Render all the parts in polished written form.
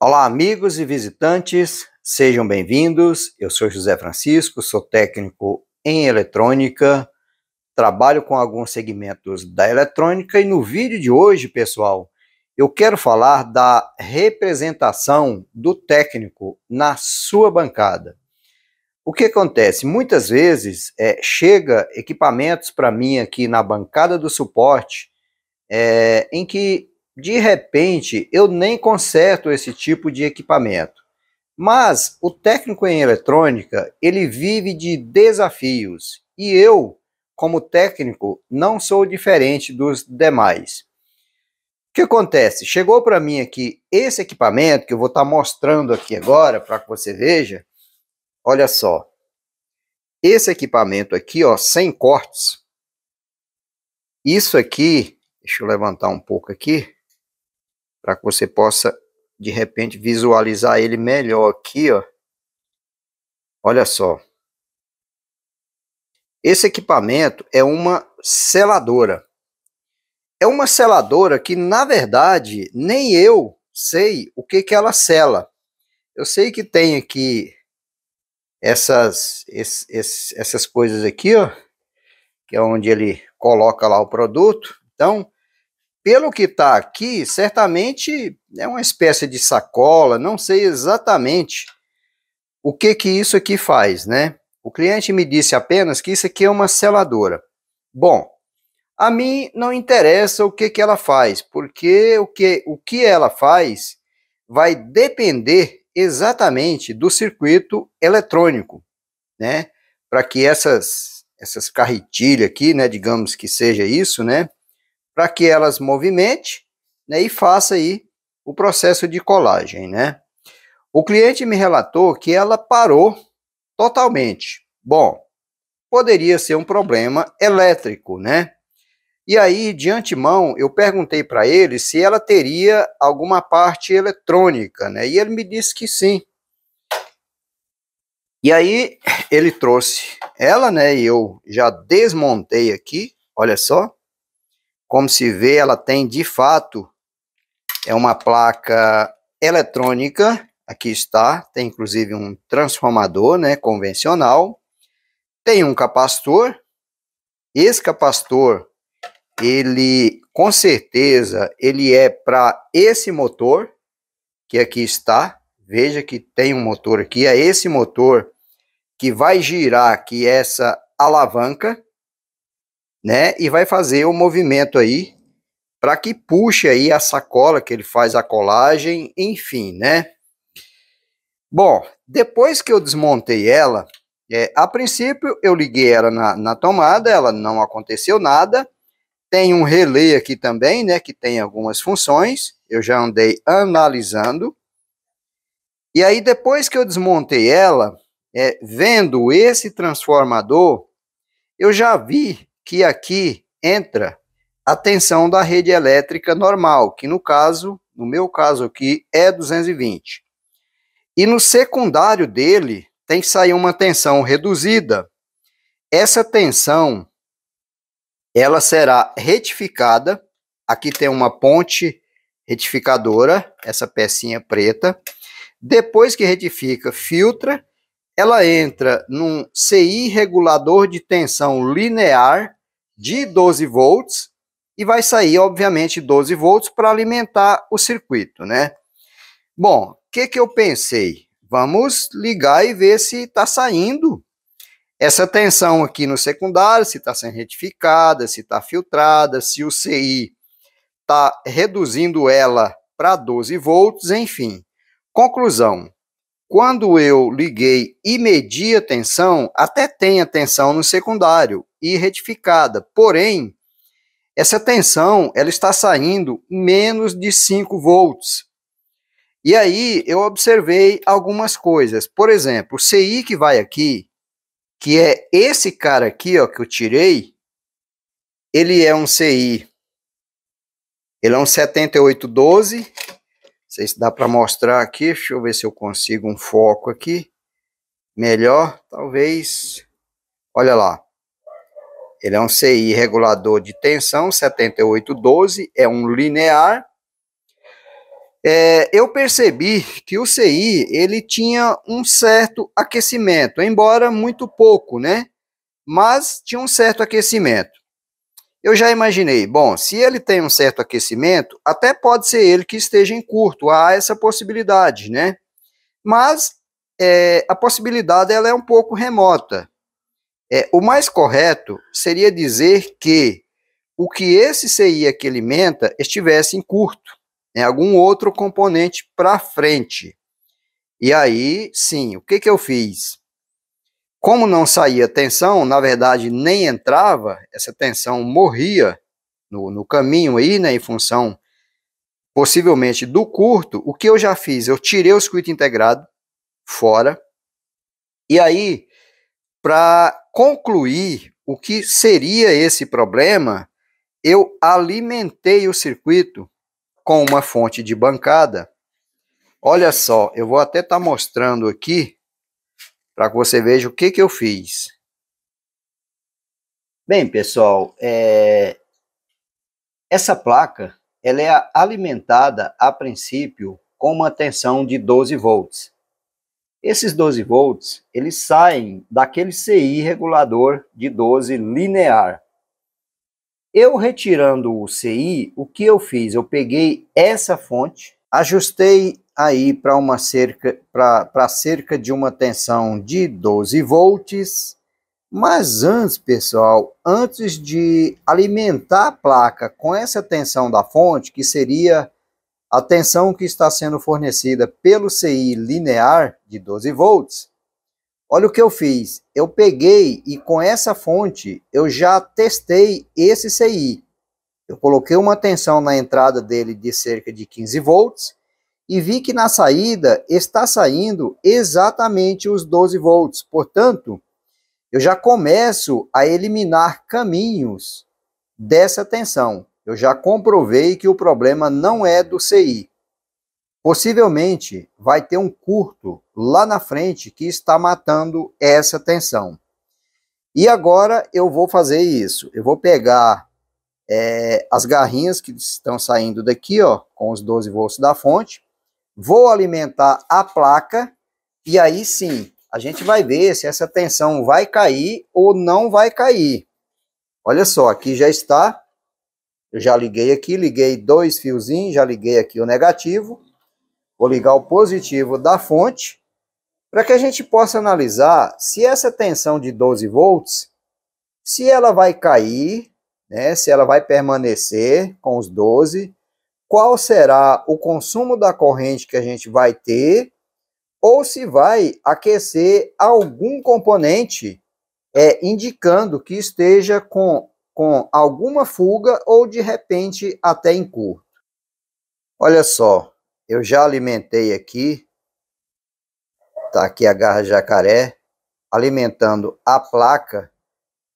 Olá, amigos e visitantes, sejam bem-vindos. Eu sou José Francisco, sou técnico em eletrônica, trabalho com alguns segmentos da eletrônica e no vídeo de hoje, pessoal, eu quero falar da representação do técnico na sua bancada. O que acontece? Muitas vezes chega equipamentos para mim aqui na bancada do suporte em que de repente eu nem conserto esse tipo de equipamento. Mas o técnico em eletrônica, ele vive de desafios e eu, como técnico, não sou diferente dos demais. O que acontece? Chegou para mim aqui esse equipamento que eu vou estar mostrando aqui agora para que você veja. Olha só. Esse equipamento aqui, ó, sem cortes. Isso aqui, deixa eu levantar um pouco aqui para que você possa de repente visualizar ele melhor aqui, ó. Olha só. Esse equipamento é uma seladora. É uma seladora que, na verdade, nem eu sei o que ela sela. Eu sei que tem aqui essas coisas aqui, ó, que é onde ele coloca lá o produto. Então, pelo que está aqui, certamente é uma espécie de sacola, não sei exatamente o que isso aqui faz, né? O cliente me disse apenas que isso aqui é uma seladora. Bom, a mim não interessa o que ela faz, porque o que ela faz vai depender exatamente do circuito eletrônico, né? Para que essas carretilhas aqui, né, digamos que seja isso, né? Para que elas movimentem, né, e faça aí o processo de colagem, né? O cliente me relatou que ela parou totalmente. Bom, poderia ser um problema elétrico, né? E aí, de antemão, eu perguntei para ele se ela teria alguma parte eletrônica, né? E ele me disse que sim. E aí, ele trouxe ela, né? E eu já desmontei aqui, olha só. Como se vê, ela tem de fato, é uma placa eletrônica, aqui está, tem inclusive um transformador, né, convencional, tem um capacitor, esse capacitor, ele, com certeza, ele é para esse motor, que aqui está, veja que tem um motor aqui, é esse motor que vai girar aqui essa alavanca, né, e vai fazer o movimento aí, para que puxe aí a sacola, que ele faz a colagem, enfim, né? Bom, depois que eu desmontei ela, a princípio eu liguei ela na tomada, ela não aconteceu nada. Tem um relé aqui também, né, que tem algumas funções, eu já andei analisando. E aí depois que eu desmontei ela, vendo esse transformador, eu já vi que aqui entra a tensão da rede elétrica normal, que no meu caso aqui, é 220. E no secundário dele, tem que sair uma tensão reduzida. Essa tensão, ela será retificada. Aqui tem uma ponte retificadora, essa pecinha preta. Depois que retifica, filtra. Ela entra num CI regulador de tensão linear de 12 volts. E vai sair, obviamente, 12 volts para alimentar o circuito, né? Bom, o que eu pensei? Vamos ligar e ver se está saindo essa tensão aqui no secundário, se está sendo retificada, se está filtrada, se o CI está reduzindo ela para 12 volts, enfim. Conclusão, quando eu liguei e medi a tensão, até tem a tensão no secundário e retificada, porém, essa tensão, ela está saindo menos de 5 volts. E aí, eu observei algumas coisas. Por exemplo, o CI que vai aqui, que é esse cara aqui, ó, que eu tirei, ele é um CI, ele é um 7812, não sei se dá para mostrar aqui, deixa eu ver se eu consigo um foco aqui, melhor, talvez, olha lá. Ele é um CI regulador de tensão, 7812, é um linear. Eu percebi que o CI, ele tinha um certo aquecimento, embora muito pouco, né? Mas tinha um certo aquecimento. Eu já imaginei, bom, se ele tem um certo aquecimento, até pode ser ele que esteja em curto, há essa possibilidade, né? Mas a possibilidade ela é um pouco remota. O mais correto seria dizer que o que esse CI aqui alimenta estivesse em curto, né, algum outro componente para frente. E aí, sim, o que eu fiz? Como não saía tensão, na verdade nem entrava, essa tensão morria no caminho aí, né, em função possivelmente do curto, o que eu já fiz? Eu tirei o circuito integrado fora, e aí, para concluir o que seria esse problema, eu alimentei o circuito com uma fonte de bancada. Olha só, eu vou até estar mostrando aqui para que você veja o que eu fiz. Bem, pessoal, essa placa ela é alimentada a princípio com uma tensão de 12 volts. Esses 12 volts, eles saem daquele CI regulador de 12 linear. Eu retirando o CI, o que eu fiz? Eu peguei essa fonte, ajustei aí para cerca de uma tensão de 12 volts, mas antes, pessoal, antes de alimentar a placa com essa tensão da fonte, que seria a tensão que está sendo fornecida pelo CI linear de 12 volts, olha o que eu fiz. Eu peguei e com essa fonte eu já testei esse CI. Eu coloquei uma tensão na entrada dele de cerca de 15 volts e vi que na saída está saindo exatamente os 12 volts. Portanto, eu já começo a eliminar caminhos dessa tensão. Eu já comprovei que o problema não é do CI. Possivelmente vai ter um curto lá na frente que está matando essa tensão. E agora eu vou fazer isso. Eu vou pegar as garrinhas que estão saindo daqui, ó, com os 12 volts da fonte. Vou alimentar a placa e aí sim, a gente vai ver se essa tensão vai cair ou não vai cair. Olha só, aqui já está. Eu já liguei aqui, liguei 2 fiozinhos, já liguei aqui o negativo. Vou ligar o positivo da fonte para que a gente possa analisar se essa tensão de 12 volts, se ela vai cair, né, se ela vai permanecer com os 12, qual será o consumo da corrente que a gente vai ter, ou se vai aquecer algum componente indicando que esteja com alguma fuga ou de repente até em curto. Olha só, eu já alimentei aqui, tá aqui a garra jacaré, alimentando a placa,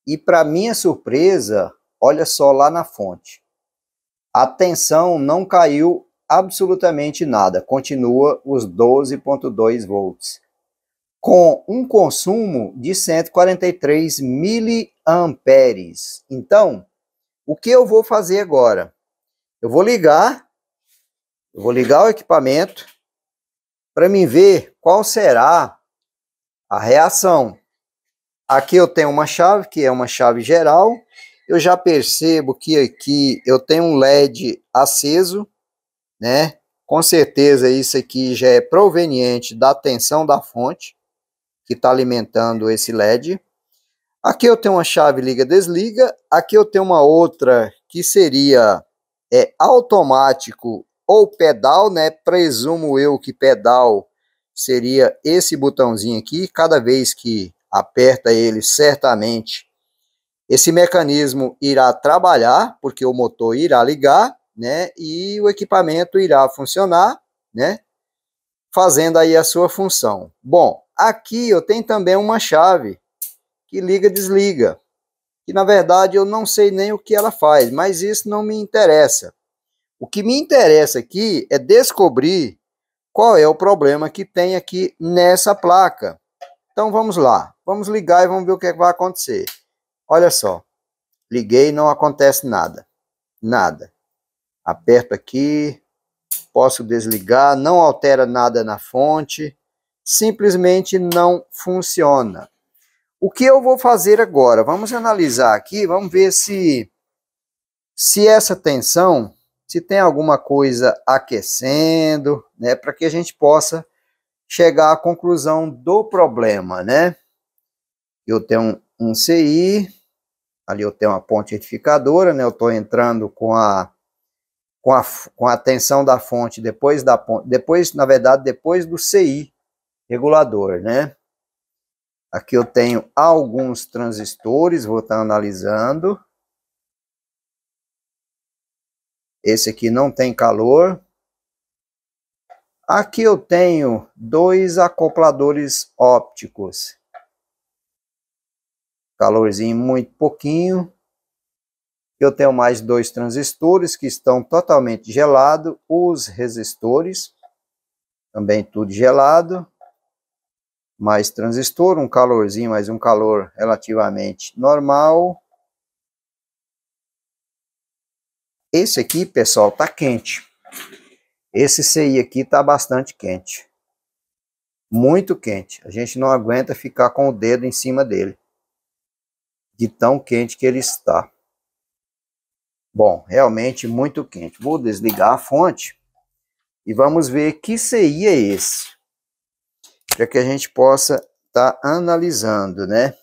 e para minha surpresa, olha só lá na fonte. A tensão não caiu absolutamente nada, continua os 12,2 volts, com um consumo de 143 miliamperes. Então, o que eu vou fazer agora? Eu vou ligar o equipamento para mim ver qual será a reação. Aqui eu tenho uma chave, que é uma chave geral. Eu já percebo que aqui eu tenho um LED aceso, né? Com certeza isso aqui já é proveniente da tensão da fonte que está alimentando esse LED. Aqui eu tenho uma chave liga-desliga. Aqui eu tenho uma outra que seria automático ou pedal, né? Presumo eu que pedal seria esse botãozinho aqui. Cada vez que aperta ele, certamente esse mecanismo irá trabalhar, porque o motor irá ligar, né? E o equipamento irá funcionar, né? Fazendo aí a sua função. Bom, aqui eu tenho também uma chave que liga-desliga, que na verdade eu não sei nem o que ela faz, mas isso não me interessa. O que me interessa aqui é descobrir qual é o problema que tem aqui nessa placa. Então vamos lá, vamos ligar e vamos ver o que é que vai acontecer. Olha só, liguei e não acontece nada, nada. Aperto aqui, posso desligar, não altera nada na fonte, simplesmente não funciona. O que eu vou fazer agora? Vamos analisar aqui, vamos ver se essa tensão, se tem alguma coisa aquecendo, né, para que a gente possa chegar à conclusão do problema, né? Eu tenho um CI, ali eu tenho uma ponte retificadora, né? Eu estou entrando com a tensão da fonte depois da ponte, na verdade, depois do CI regulador, né? Aqui eu tenho alguns transistores, vou estar analisando. Esse aqui não tem calor. Aqui eu tenho 2 acopladores ópticos. Calorzinho muito pouquinho. Eu tenho mais 2 transistores que estão totalmente gelados. Os resistores, também tudo gelado. Mais transistor, um calorzinho, mas um calor relativamente normal. Esse aqui, pessoal, tá quente. Esse CI aqui tá bastante quente. Muito quente. A gente não aguenta ficar com o dedo em cima dele, de tão quente que ele está. Bom, realmente muito quente. Vou desligar a fonte e vamos ver que CI é esse, para que a gente possa estar analisando, né?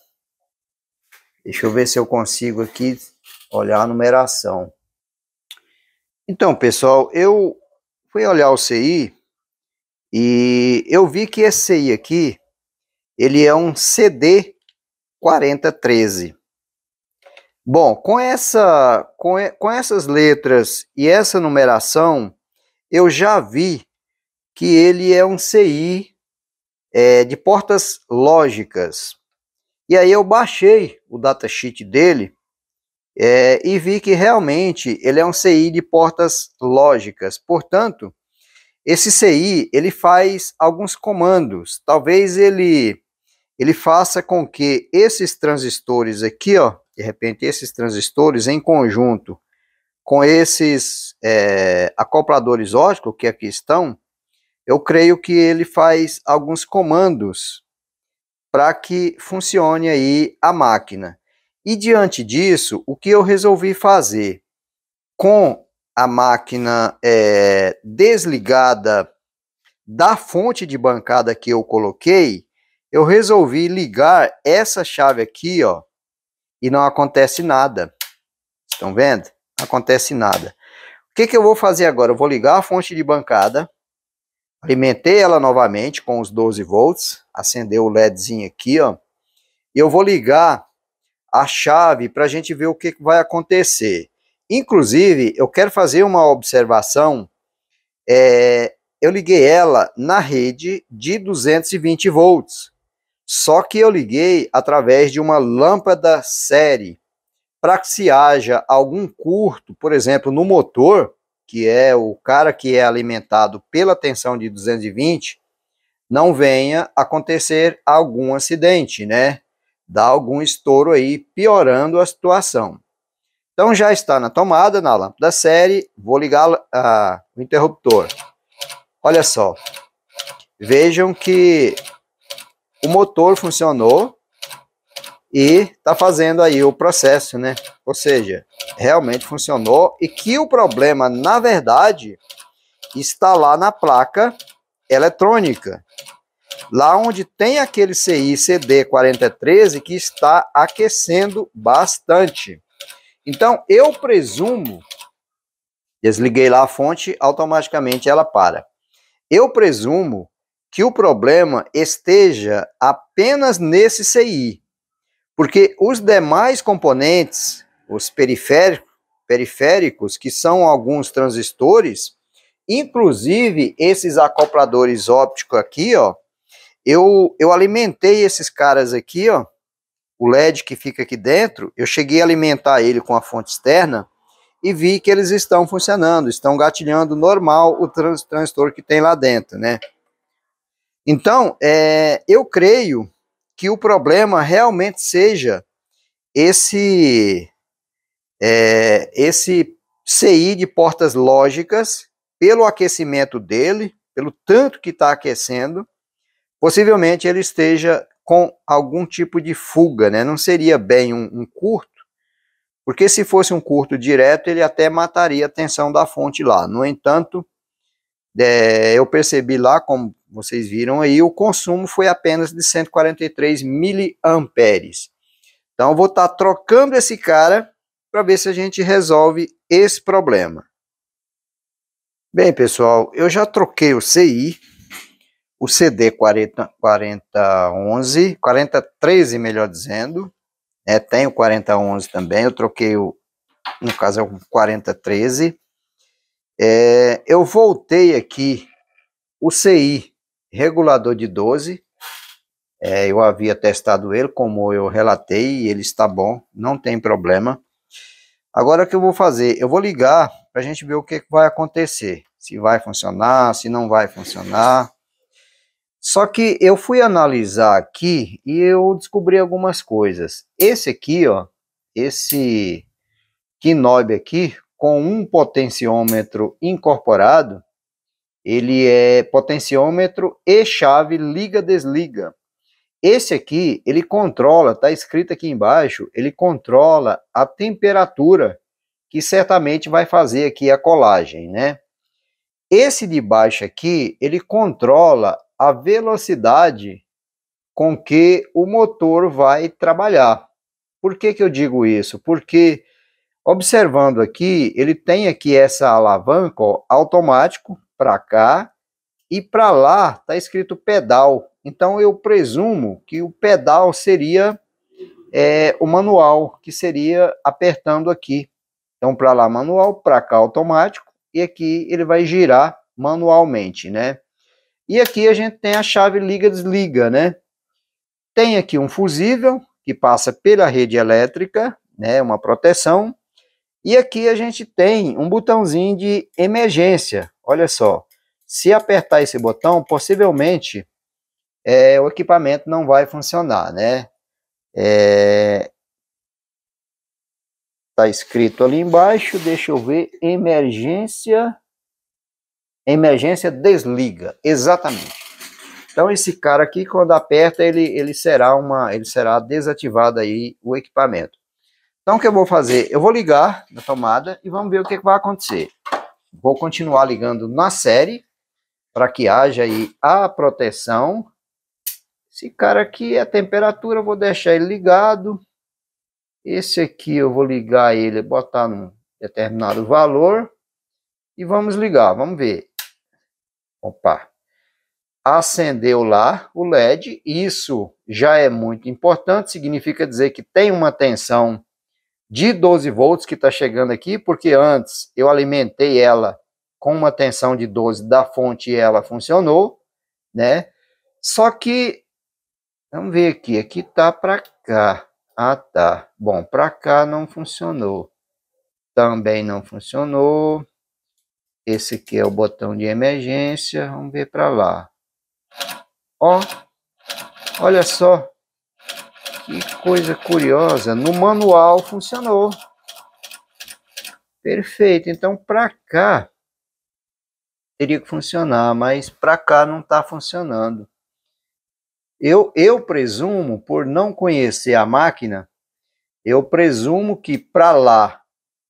Deixa eu ver se eu consigo aqui olhar a numeração. Então, pessoal, eu fui olhar o CI e eu vi que esse CI aqui, ele é um CD 4013. Bom, com essas letras e essa numeração, eu já vi que ele é um CI de portas lógicas. E aí eu baixei o datasheet dele e vi que realmente ele é um CI de portas lógicas. Portanto, esse CI ele faz alguns comandos. Talvez ele faça com que esses transistores aqui, ó, de repente esses transistores em conjunto com esses acopladores óticos que aqui estão, eu creio que ele faz alguns comandos para que funcione aí a máquina. E diante disso, o que eu resolvi fazer? Com a máquina desligada da fonte de bancada que eu coloquei, eu resolvi ligar essa chave aqui, ó, e não acontece nada. Estão vendo? Não acontece nada. O que eu vou fazer agora? Eu vou ligar a fonte de bancada, alimentei ela novamente com os 12 volts, acender o LEDzinho aqui, ó, e eu vou ligar a chave para a gente ver o que vai acontecer. Inclusive, eu quero fazer uma observação. Eu liguei ela na rede de 220 volts, só que eu liguei através de uma lâmpada série, para que se haja algum curto, por exemplo, no motor, que é o cara que é alimentado pela tensão de 220, não venha acontecer algum acidente, né? Dá algum estouro aí, piorando a situação. Então já está na tomada, na lâmpada série, vou ligar o interruptor. Olha só, vejam que o motor funcionou e está fazendo aí o processo, né? Ou seja, realmente funcionou e que o problema, na verdade, está lá na placa eletrônica. Lá onde tem aquele CI CD4013 que está aquecendo bastante. Então, eu presumo, desliguei lá a fonte, automaticamente ela para. Eu presumo que o problema esteja apenas nesse CI, porque os demais componentes, os periféricos, que são alguns transistores, inclusive esses acopladores ópticos aqui, ó, eu alimentei esses caras aqui, ó, o LED que fica aqui dentro, eu cheguei a alimentar ele com a fonte externa e vi que eles estão funcionando, estão gatilhando normal o transistor que tem lá dentro, né? Então, eu creio que o problema realmente seja esse CI de portas lógicas pelo aquecimento dele, pelo tanto que está aquecendo, possivelmente ele esteja com algum tipo de fuga, né? Não seria bem um curto, porque se fosse um curto direto, ele até mataria a tensão da fonte lá. No entanto, eu percebi lá, como vocês viram aí, o consumo foi apenas de 143 miliamperes. Então, eu vou estar trocando esse cara para ver se a gente resolve esse problema. Bem, pessoal, eu já troquei o CI, o CD 4013, melhor dizendo, tem o 4011 também, eu troquei no caso é o 4013. Eu voltei aqui o CI regulador de 12, eu havia testado ele, como eu relatei, e ele está bom, não tem problema. Agora o que eu vou fazer? Eu vou ligar para a gente ver o que vai acontecer, se vai funcionar, se não vai funcionar. Só que eu fui analisar aqui e eu descobri algumas coisas. Esse aqui, ó, esse Kinobi aqui, com um potenciômetro incorporado, ele é potenciômetro e chave liga-desliga. Esse aqui, ele controla, tá escrito aqui embaixo, ele controla a temperatura que certamente vai fazer aqui a colagem, né? Esse de baixo aqui, ele controla a velocidade com que o motor vai trabalhar. Por que que eu digo isso? Porque, observando aqui, ele tem aqui essa alavanca, ó, automático, para cá, e para lá está escrito pedal. Então eu presumo que o pedal seria o manual, que seria apertando aqui. Então para lá manual, para cá automático, e aqui ele vai girar manualmente, né? E aqui a gente tem a chave liga-desliga, né? Tem aqui um fusível que passa pela rede elétrica, né? Uma proteção. E aqui a gente tem um botãozinho de emergência. Olha só, se apertar esse botão, possivelmente o equipamento não vai funcionar, né? Tá escrito ali embaixo, deixa eu ver, emergência desliga, exatamente. Então esse cara aqui, quando aperta, ele será desativado aí o equipamento. Então o que eu vou fazer? Eu vou ligar na tomada e vamos ver o que vai acontecer. Vou continuar ligando na série, para que haja aí a proteção. Esse cara aqui, a temperatura, eu vou deixar ele ligado. Esse aqui eu vou ligar ele, botar num determinado valor. E vamos ligar, vamos ver. Opa! Acendeu lá o LED. Isso já é muito importante, significa dizer que tem uma tensão de 12 volts que está chegando aqui, porque antes eu alimentei ela com uma tensão de 12 da fonte e ela funcionou, né? Só que, vamos ver aqui tá para cá. Ah, tá. Bom, para cá não funcionou. Também não funcionou. Esse aqui é o botão de emergência. Vamos ver para lá. Ó, olha só. Que coisa curiosa. No manual funcionou. Perfeito. Então, para cá teria que funcionar, mas para cá não está funcionando. Eu presumo, por não conhecer a máquina, eu presumo que para lá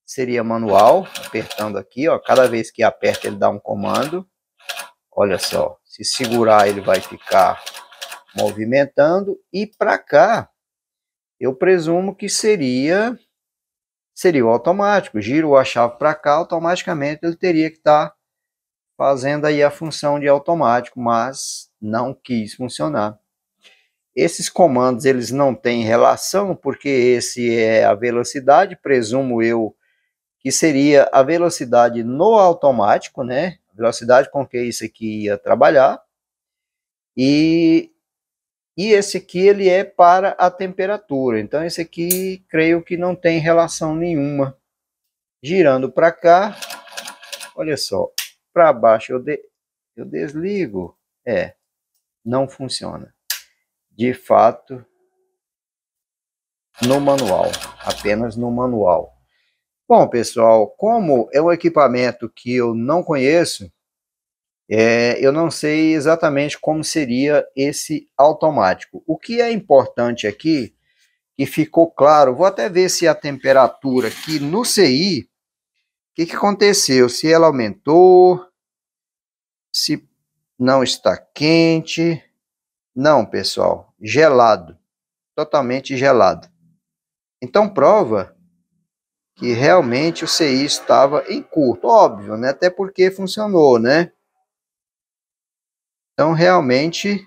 seria manual, apertando aqui, ó, cada vez que aperta ele dá um comando. Olha só, se segurar ele vai ficar movimentando, e para cá eu presumo que seria o automático. Giro a chave para cá, automaticamente ele teria que estar fazendo aí a função de automático, mas não quis funcionar. Esses comandos eles não têm relação, porque esse é a velocidade, presumo eu que seria a velocidade no automático, né? Velocidade com que isso aqui ia trabalhar. E esse aqui ele é para a temperatura. Então esse aqui creio que não tem relação nenhuma. Girando para cá, olha só, para baixo eu desligo. Não funciona. De fato, no manual, apenas no manual. Bom, pessoal, como é um equipamento que eu não conheço, eu não sei exatamente como seria esse automático. O que é importante aqui, que ficou claro, vou até ver se a temperatura aqui no CI, o que aconteceu? Se ela aumentou, se não está quente. Não, pessoal, gelado, totalmente gelado. Então prova que realmente o CI estava em curto, óbvio, né? Até porque funcionou, né? Então realmente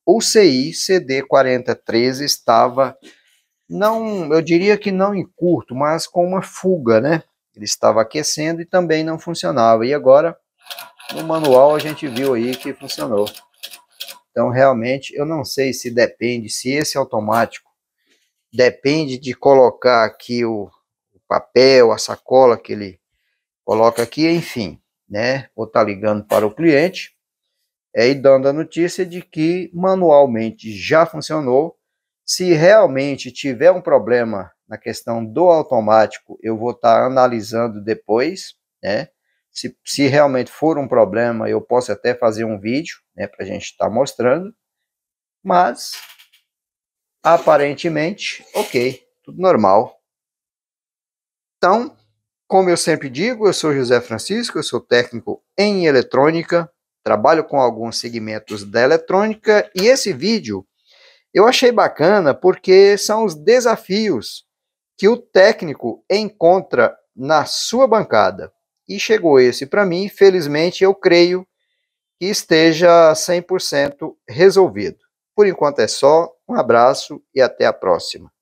o CI CD4013 estava, não, eu diria que não em curto, mas com uma fuga, né? Ele estava aquecendo e também não funcionava. E agora, no manual, a gente viu aí que funcionou. Então, realmente, eu não sei se depende, se esse automático depende de colocar aqui o papel, a sacola que ele coloca aqui, enfim, né? Vou estar ligando para o cliente e dando a notícia de que manualmente já funcionou. Se realmente tiver um problema na questão do automático, eu vou estar analisando depois, né? Se realmente for um problema, eu posso até fazer um vídeo, né, para a gente estar mostrando. Mas, aparentemente, ok, tudo normal. Então, como eu sempre digo, eu sou José Francisco, eu sou técnico em eletrônica, trabalho com alguns segmentos da eletrônica, e esse vídeo eu achei bacana porque são os desafios que o técnico encontra na sua bancada. E chegou esse para mim, felizmente eu creio que esteja 100% resolvido. Por enquanto é só, um abraço e até a próxima.